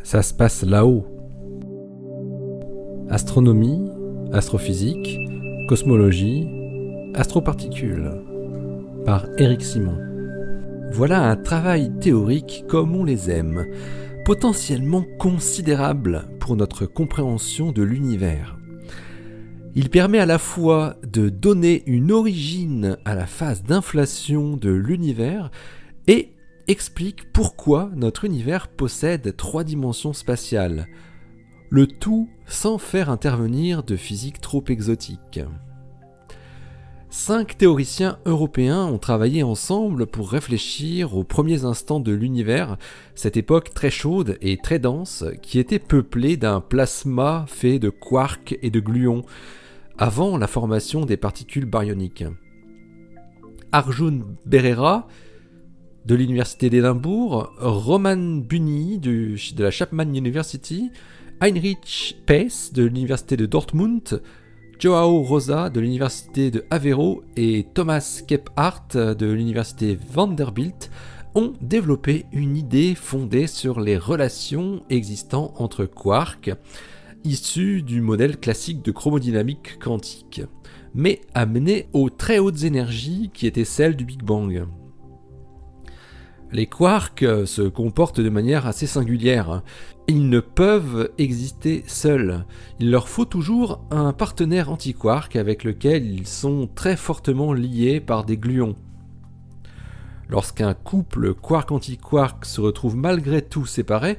ça se passe là-haut. Astronomie, astrophysique, cosmologie, astroparticules, par Éric Simon. Voilà un travail théorique comme on les aime, potentiellement considérable pour notre compréhension de l'univers. Il permet à la fois de donner une origine à la phase d'inflation de l'univers et explique pourquoi notre univers possède 3 dimensions spatiales, le tout sans faire intervenir de physique trop exotique. 5 théoriciens européens ont travaillé ensemble pour réfléchir aux premiers instants de l'univers, cette époque très chaude et très dense qui était peuplée d'un plasma fait de quarks et de gluons, avant la formation des particules baryoniques. Arjun Berera, de l'université d'Édimbourg, Roman Buni de la Chapman University, Heinrich Pace de l'université de Dortmund, João Rosa de l'université de Aveiro et Thomas Kephart de l'université Vanderbilt ont développé une idée fondée sur les relations existant entre quarks, issus du modèle classique de chromodynamique quantique, mais amenée aux très hautes énergies qui étaient celles du Big Bang. Les quarks se comportent de manière assez singulière. Ils ne peuvent exister seuls. Il leur faut toujours un partenaire antiquark avec lequel ils sont très fortement liés par des gluons. Lorsqu'un couple quark-antiquark se retrouve malgré tout séparé,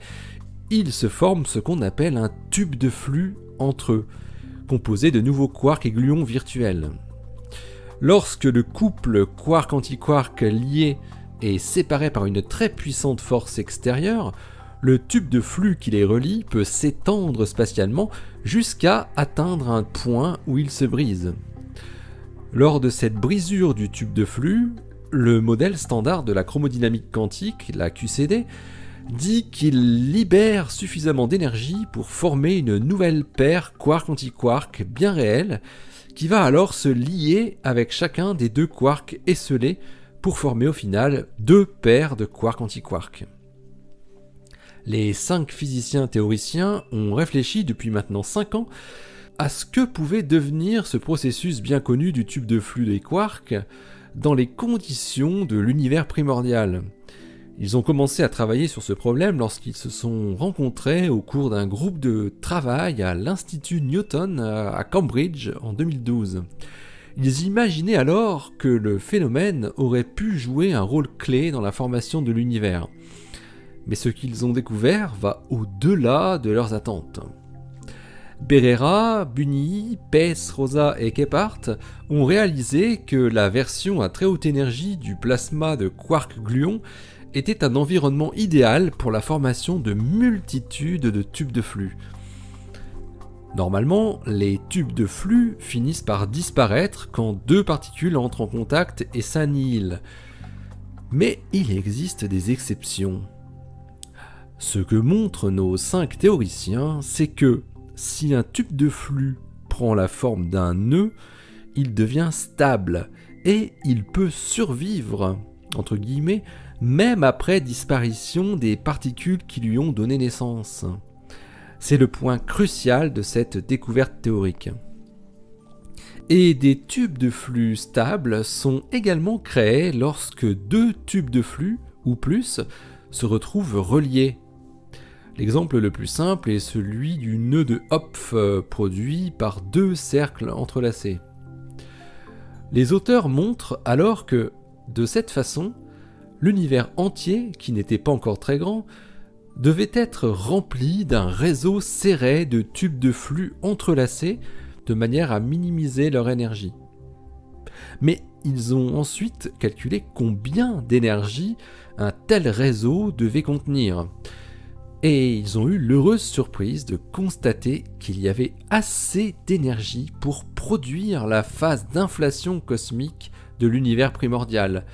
il se forme ce qu'on appelle un tube de flux entre eux, composé de nouveaux quarks et gluons virtuels. Lorsque le couple quark-antiquark lié est séparé par une très puissante force extérieure, le tube de flux qui les relie peut s'étendre spatialement jusqu'à atteindre un point où il se brise. Lors de cette brisure du tube de flux, le modèle standard de la chromodynamique quantique, la QCD, dit qu'il libère suffisamment d'énergie pour former une nouvelle paire quark-antiquark bien réelle, qui va alors se lier avec chacun des 2 quarks esselés pour former au final 2 paires de quark-antiquark. Les 5 physiciens théoriciens ont réfléchi depuis maintenant 5 ans à ce que pouvait devenir ce processus bien connu du tube de flux des quarks dans les conditions de l'univers primordial. Ils ont commencé à travailler sur ce problème lorsqu'ils se sont rencontrés au cours d'un groupe de travail à l'Institut Newton à Cambridge en 2012. Ils imaginaient alors que le phénomène aurait pu jouer un rôle clé dans la formation de l'univers. Mais ce qu'ils ont découvert va au-delà de leurs attentes. Berera, Buni, Pace, Rosa et Kephart ont réalisé que la version à très haute énergie du plasma de quark-gluons était un environnement idéal pour la formation de multitudes de tubes de flux. Normalement, les tubes de flux finissent par disparaître quand 2 particules entrent en contact et s'annihilent. Mais il existe des exceptions. Ce que montrent nos 5 théoriciens, c'est que si un tube de flux prend la forme d'un nœud, il devient stable et il peut survivre, entre guillemets, même après disparition des particules qui lui ont donné naissance. C'est le point crucial de cette découverte théorique. Et des tubes de flux stables sont également créés lorsque 2 tubes de flux, ou plus, se retrouvent reliés. L'exemple le plus simple est celui du nœud de Hopf produit par 2 cercles entrelacés. Les auteurs montrent alors que, de cette façon, l'univers entier, qui n'était pas encore très grand, devait être rempli d'un réseau serré de tubes de flux entrelacés de manière à minimiser leur énergie. Mais ils ont ensuite calculé combien d'énergie un tel réseau devait contenir. Et ils ont eu l'heureuse surprise de constater qu'il y avait assez d'énergie pour produire la phase d'inflation cosmique de l'univers primordial.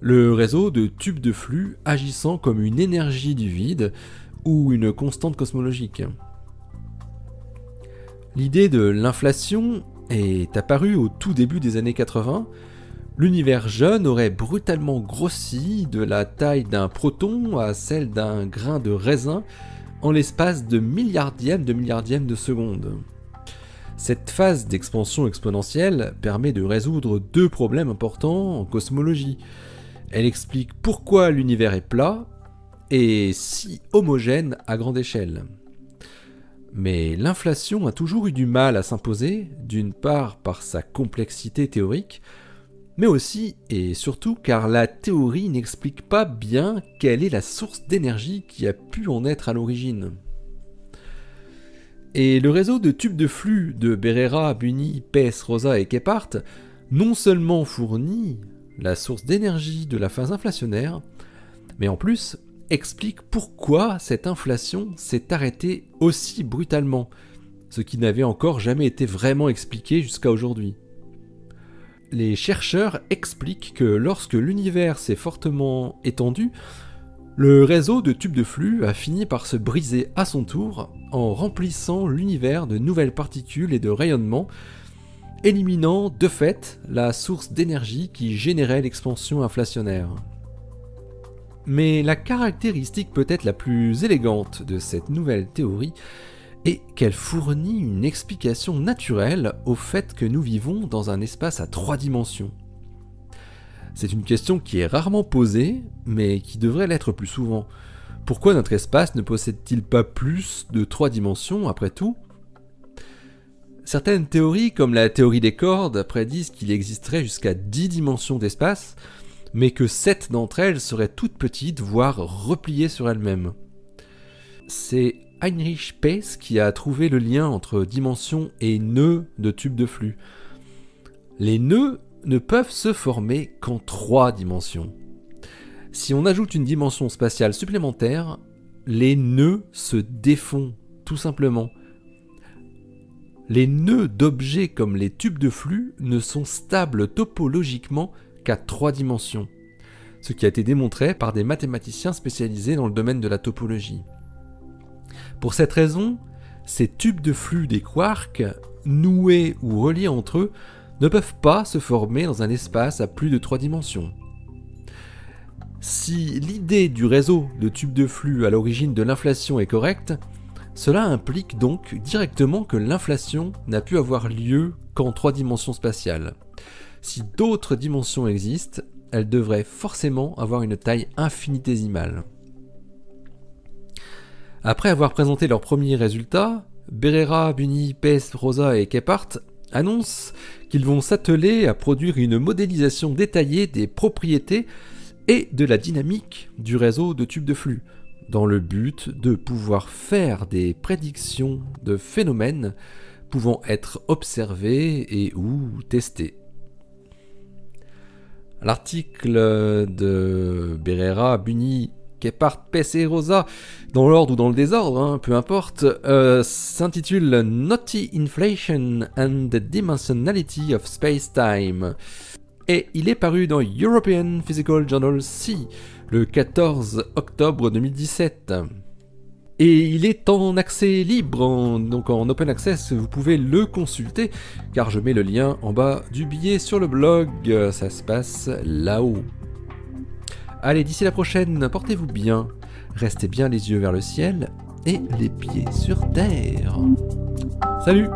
Le réseau de tubes de flux agissant comme une énergie du vide ou une constante cosmologique. L'idée de l'inflation est apparue au tout début des années 80. L'univers jeune aurait brutalement grossi de la taille d'un proton à celle d'un grain de raisin en l'espace de milliardième de seconde. Cette phase d'expansion exponentielle permet de résoudre deux problèmes importants en cosmologie. Elle explique pourquoi l'univers est plat et si homogène à grande échelle. Mais l'inflation a toujours eu du mal à s'imposer, d'une part par sa complexité théorique, mais aussi et surtout car la théorie n'explique pas bien quelle est la source d'énergie qui a pu en être à l'origine. Et le réseau de tubes de flux de Berera, Buni, Pes, Rosa et Kephart non seulement fournit la source d'énergie de la phase inflationnaire, mais en plus explique pourquoi cette inflation s'est arrêtée aussi brutalement, ce qui n'avait encore jamais été vraiment expliqué jusqu'à aujourd'hui. Les chercheurs expliquent que lorsque l'univers s'est fortement étendu, le réseau de tubes de flux a fini par se briser à son tour en remplissant l'univers de nouvelles particules et de rayonnements, éliminant de fait la source d'énergie qui générait l'expansion inflationnaire. Mais la caractéristique peut-être la plus élégante de cette nouvelle théorie est qu'elle fournit une explication naturelle au fait que nous vivons dans un espace à 3 dimensions. C'est une question qui est rarement posée, mais qui devrait l'être plus souvent. Pourquoi notre espace ne possède-t-il pas plus de 3 dimensions après tout ? Certaines théories, comme la théorie des cordes, prédisent qu'il existerait jusqu'à 10 dimensions d'espace, mais que 7 d'entre elles seraient toutes petites, voire repliées sur elles-mêmes. C'est Heinrich Pes qui a trouvé le lien entre dimensions et nœuds de tubes de flux. Les nœuds ne peuvent se former qu'en 3 dimensions. Si on ajoute une dimension spatiale supplémentaire, les nœuds se défont, tout simplement. Les nœuds d'objets comme les tubes de flux ne sont stables topologiquement qu'à 3 dimensions, ce qui a été démontré par des mathématiciens spécialisés dans le domaine de la topologie. Pour cette raison, ces tubes de flux des quarks, noués ou reliés entre eux, ne peuvent pas se former dans un espace à plus de 3 dimensions. Si l'idée du réseau de tubes de flux à l'origine de l'inflation est correcte, cela implique donc directement que l'inflation n'a pu avoir lieu qu'en 3 dimensions spatiales. Si d'autres dimensions existent, elles devraient forcément avoir une taille infinitésimale. Après avoir présenté leurs premiers résultats, Berera, Buni, Pes, Rosa et Kephart annoncent qu'ils vont s'atteler à produire une modélisation détaillée des propriétés et de la dynamique du réseau de tubes de flux, dans le but de pouvoir faire des prédictions de phénomènes pouvant être observés et ou testés. L'article de Berera, Buni, Kephart, Pes et Rosa, dans l'ordre ou dans le désordre, peu importe, s'intitule Naughty Inflation and the Dimensionality of Space-Time. Et il est paru dans European Physical Journal C, le 14 octobre 2017. Et il est en accès libre, donc en open access, vous pouvez le consulter, car je mets le lien en bas du billet sur le blog, ça se passe là-haut. Allez, d'ici la prochaine, portez-vous bien, restez bien les yeux vers le ciel et les pieds sur terre. Salut!